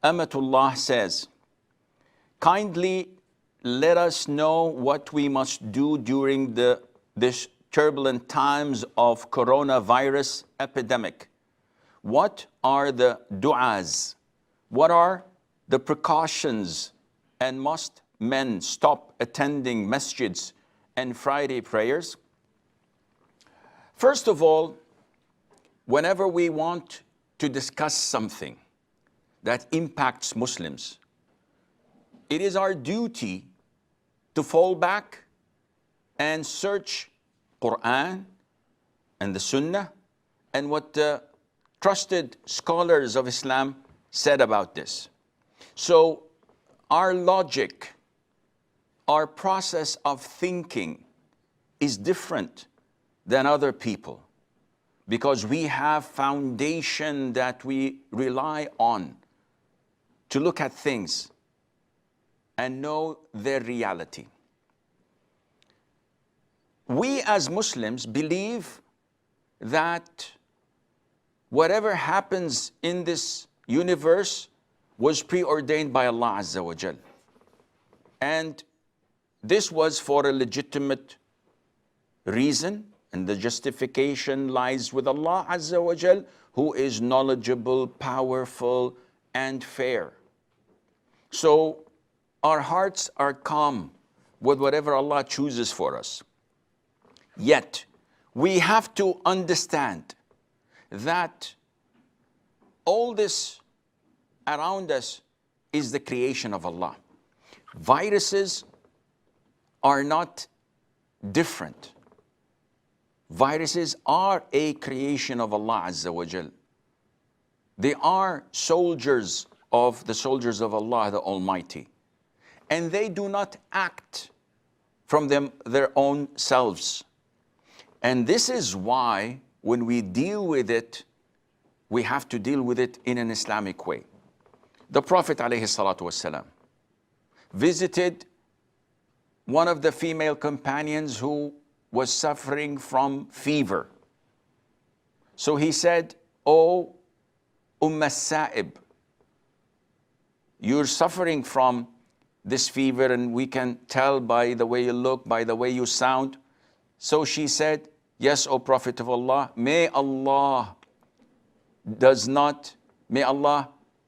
Amatullah says, kindly let us know what we must do during this turbulent times of coronavirus epidemic. What are the du'as? What are the precautions? And must men stop attending masjids and Friday prayers? First of all, whenever we want to discuss something that impacts Muslims, it is our duty to fall back and search Qur'an and the Sunnah and what the trusted scholars of Islam said about this. So our logic, our process of thinking is different than other people because we have foundation that we rely on to look at things and know their reality. We as Muslims believe that whatever happens in this universe was preordained by Allah Azza wa Jal. And this was for a legitimate reason, and the justification lies with Allah Azza wa Jal, who is knowledgeable, powerful, and fair. So our hearts are calm with whatever Allah chooses for us. Yet, we have to understand that all this around us is the creation of Allah. Viruses are not different. Viruses are a creation of Allah Azza wa Jal. They are soldiers of of Allah the Almighty. And they do not act from their own selves. And this is why when we deal with it, we have to deal with it in an Islamic way. The Prophet ﷺ visited one of the female companions who was suffering from fever. So he said, "O Sa'ib, you're suffering from this fever and we can tell by the way you look, by the way you sound." So she said, "Yes, O Prophet of Allah, may Allah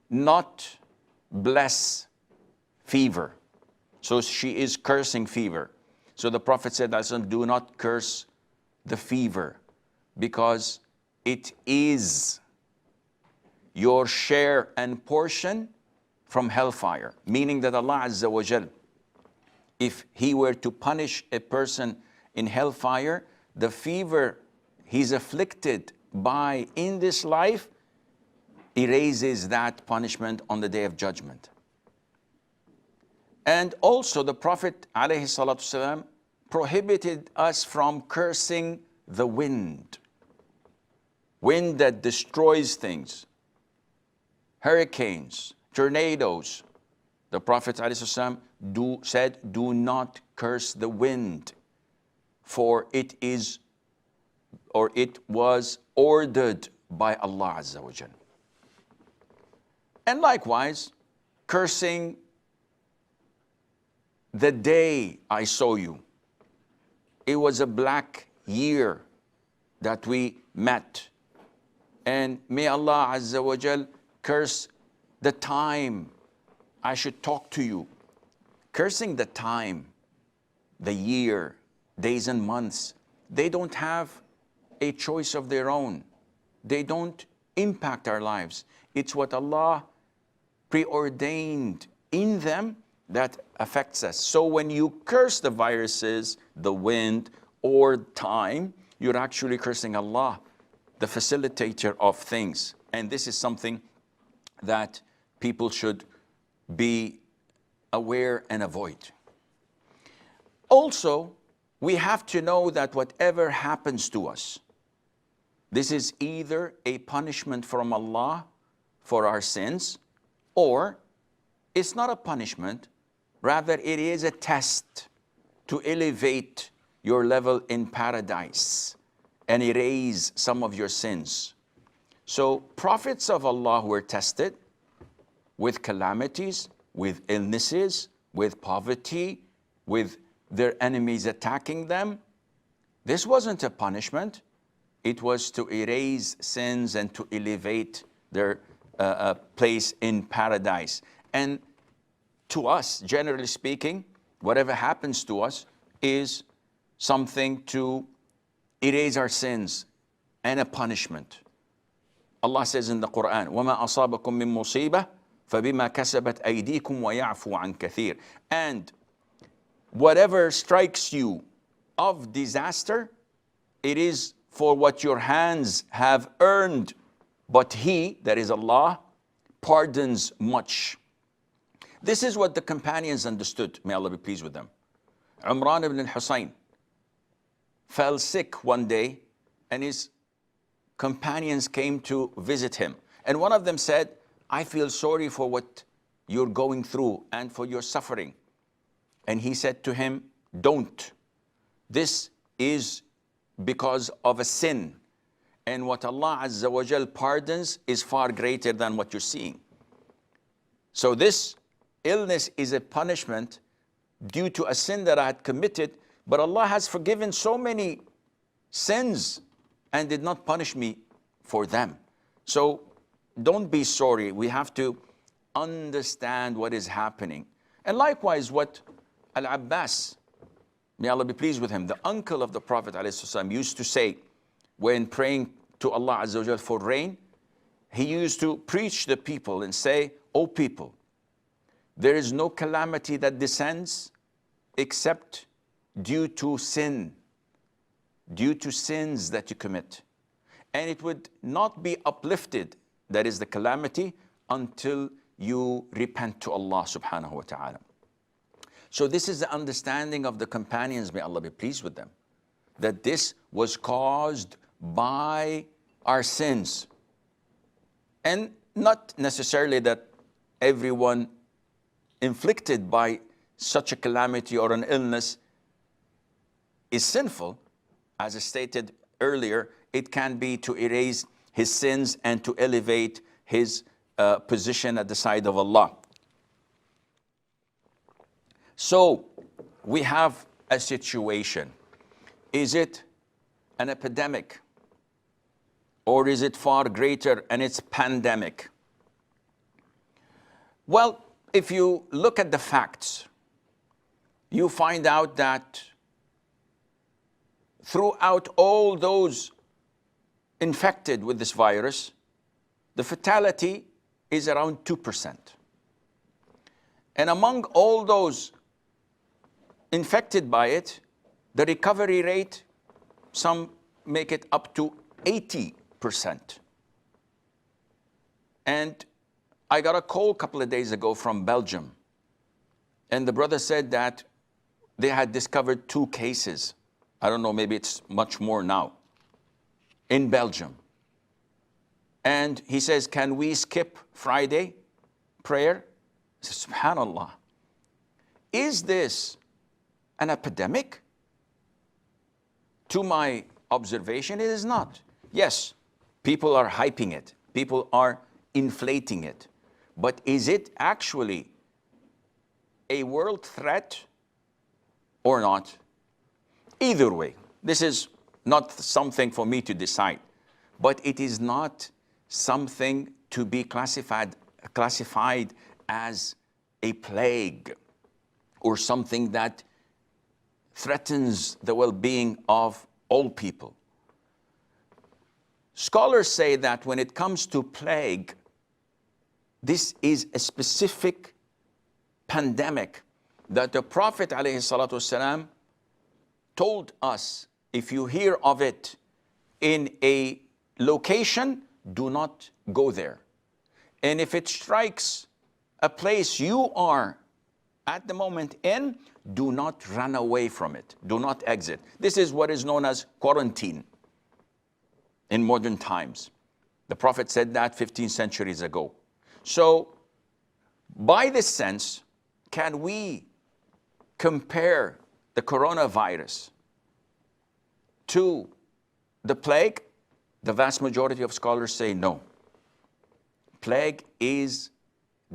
not bless fever." So she is cursing fever. So the Prophet said, "Do not curse the fever because it is your share and portion from hellfire." Meaning that Allah Azza wa Jal, if He were to punish a person in hellfire, the fever he's afflicted by in this life erases that punishment on the day of judgment. And also the Prophet ﷺ prohibited us from cursing the wind. Wind that destroys things, hurricanes, tornadoes. The Prophet ﷺ said, "Do not curse the wind, for it was ordered by Allah Azza wa Jal." And likewise, cursing the day I saw you. It was a black year that we met. And may Allah Azza wa Jal curse the time I should talk to you. Cursing the time, the year, days and months, they don't have a choice of their own. They don't impact our lives. It's what Allah preordained in them that affects us. So when you curse the viruses, the wind, or time, you're actually cursing Allah, the facilitator of things. And this is something that people should be aware and avoid. Also, we have to know that whatever happens to us, this is either a punishment from Allah for our sins, or it's not a punishment, rather it is a test to elevate your level in paradise and erase some of your sins. So prophets of Allah were tested, with calamities, with illnesses, with poverty, with their enemies attacking them. This wasn't a punishment. It was to erase sins and to elevate their place in paradise. And to us, generally speaking, whatever happens to us is something to erase our sins and a punishment. Allah says in the Qur'an, وَمَا أَصَابَكُم مِّن مُّصِيبَةٍ فَبِمَا كَسَبَتْ أَيْدِيكُمْ وَيَعْفُو عَن كَثِيرٍ. And whatever strikes you of disaster, it is for what your hands have earned. But He, that is Allah, pardons much. This is what the companions understood. May Allah be pleased with them. Umran ibn al-Husayn fell sick one day, and his companions came to visit him. And one of them said, I feel sorry for what you're going through and for your suffering. And he said to him, don't. This is because of a sin. And what Allah Azza wa Jal pardons is far greater than what you're seeing. So this illness is a punishment due to a sin that I had committed, but Allah has forgiven so many sins and did not punish me for them. So don't be sorry. We have to understand what is happening. And likewise, what Al-Abbas, may Allah be pleased with him, the uncle of the Prophet ﷺ, used to say when praying to Allah Azza wa Jal for rain, he used to preach the people and say, O people, there is no calamity that descends except due to sin, due to sins that you commit. And it would not be uplifted, that is the calamity, until you repent to Allah subhanahu wa ta'ala. So this is the understanding of the companions, may Allah be pleased with them, that this was caused by our sins. And not necessarily that everyone inflicted by such a calamity or an illness is sinful. As I stated earlier, it can be to erase his sins and to elevate his position at the side of Allah. So we have a situation. Is it an epidemic? Or is it far greater and it's pandemic? Well, if you look at the facts, you find out that throughout all those infected with this virus, the fatality is around 2%. And among all those infected by it, the recovery rate, some make it up to 80%. And I got a call a couple of days ago from Belgium, and the brother said that they had discovered 2 cases. I don't know, maybe it's much more now, in Belgium. And he says, can we skip Friday prayer? I said, SubhanAllah. Is this an epidemic? To my observation, it is not. Yes, people are hyping it. People are inflating it. But is it actually a world threat or not? Either way, this is not something for me to decide, but it is not something to be classified as a plague or something that threatens the well-being of all people. Scholars say that when it comes to plague, this is a specific pandemic that the Prophet ﷺ told us, if you hear of it in a location, do not go there. And if it strikes a place you are at the moment in, do not run away from it. Do not exit. This is what is known as quarantine in modern times. The Prophet said that 15 centuries ago. So, by this sense, can we compare the coronavirus to the plague? The vast majority of scholars say no. Plague is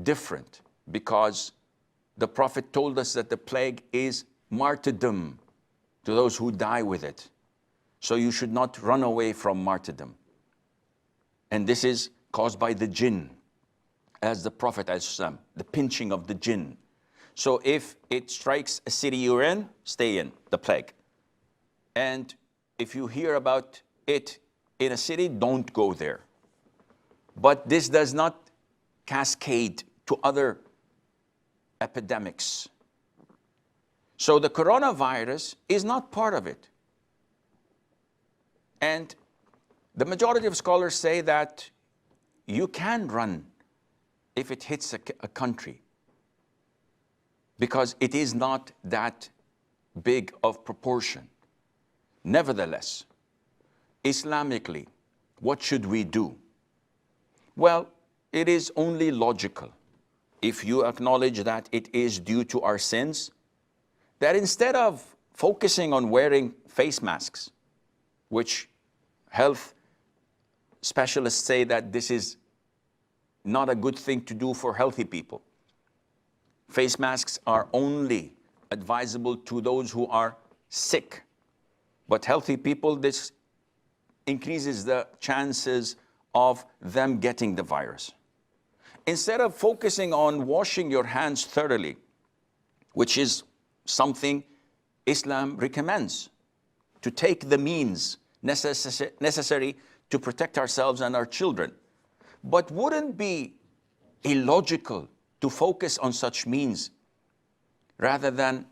different because the Prophet told us that the plague is martyrdom to those who die with it. So you should not run away from martyrdom. And this is caused by the jinn, as the Prophet ﷺ, the pinching of the jinn. So if it strikes a city you're in, stay in, the plague. And if you hear about it in a city, don't go there. But this does not cascade to other epidemics. So the coronavirus is not part of it. And the majority of scholars say that you can run if it hits a country, because it is not that big of proportion. Nevertheless, Islamically, what should we do? Well, it is only logical, if you acknowledge that it is due to our sins, that instead of focusing on wearing face masks, which health specialists say that this is not a good thing to do for healthy people. Face masks are only advisable to those who are sick. But healthy people, this increases the chances of them getting the virus. Instead of focusing on washing your hands thoroughly, which is something Islam recommends, to take the means necessary to protect ourselves and our children. But wouldn't be illogical to focus on such means rather than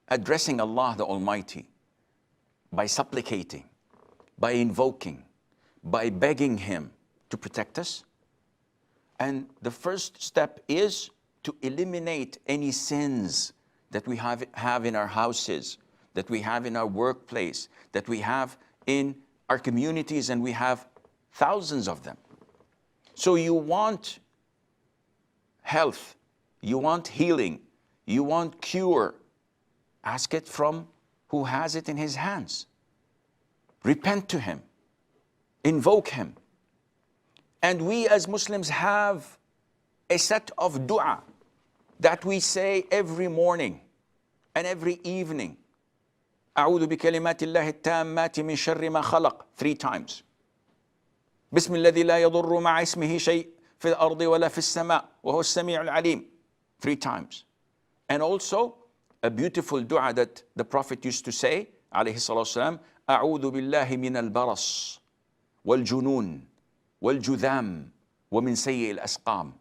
addressing Allah the Almighty by supplicating, by invoking, by begging Him to protect us? And the first step is to eliminate any sins that we have in our houses, that we have in our workplace, that we have in our communities, and we have thousands of them. So you want health, you want healing, you want cure. Ask it from who has it in his hands. Repent to him, invoke him. And we as Muslims have a set of dua that we say every morning and every evening. أعوذ بكلمات الله التامات من شر ما خلق 3 times. بسم الذي لا يضر مع اسمه شيء في الأرض ولا في السماء وهو السميع العليم 3 times. And also a beautiful dua that the Prophet used to say عليه الصلاة والسلام أعوذ بالله من البرص والجنون والجذام ومن سيء الأسقام.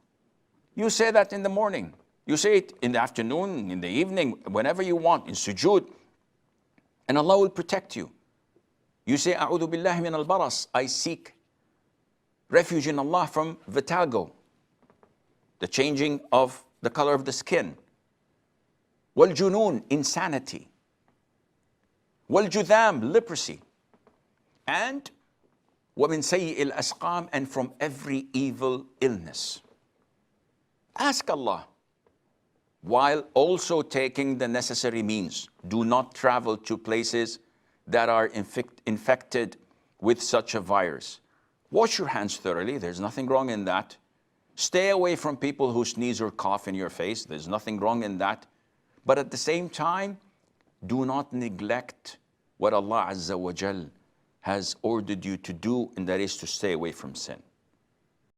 You say that in the morning. You say it in the afternoon, in the evening, whenever you want, in sujood. And Allah will protect you. You say, أعوذ بالله من البرص, I seek refuge in Allah from vitigo, the changing of the color of the skin. والجنون, insanity. والجذام, leprosy. And ومن سيء الأسقام, and from every evil illness. Ask Allah, while also taking the necessary means. Do not travel to places that are infected with such a virus. Wash your hands thoroughly, there's nothing wrong in that. Stay away from people who sneeze or cough in your face, there's nothing wrong in that. But at the same time, do not neglect what Allah Azza wa Jal has ordered you to do, and that is to stay away from sin.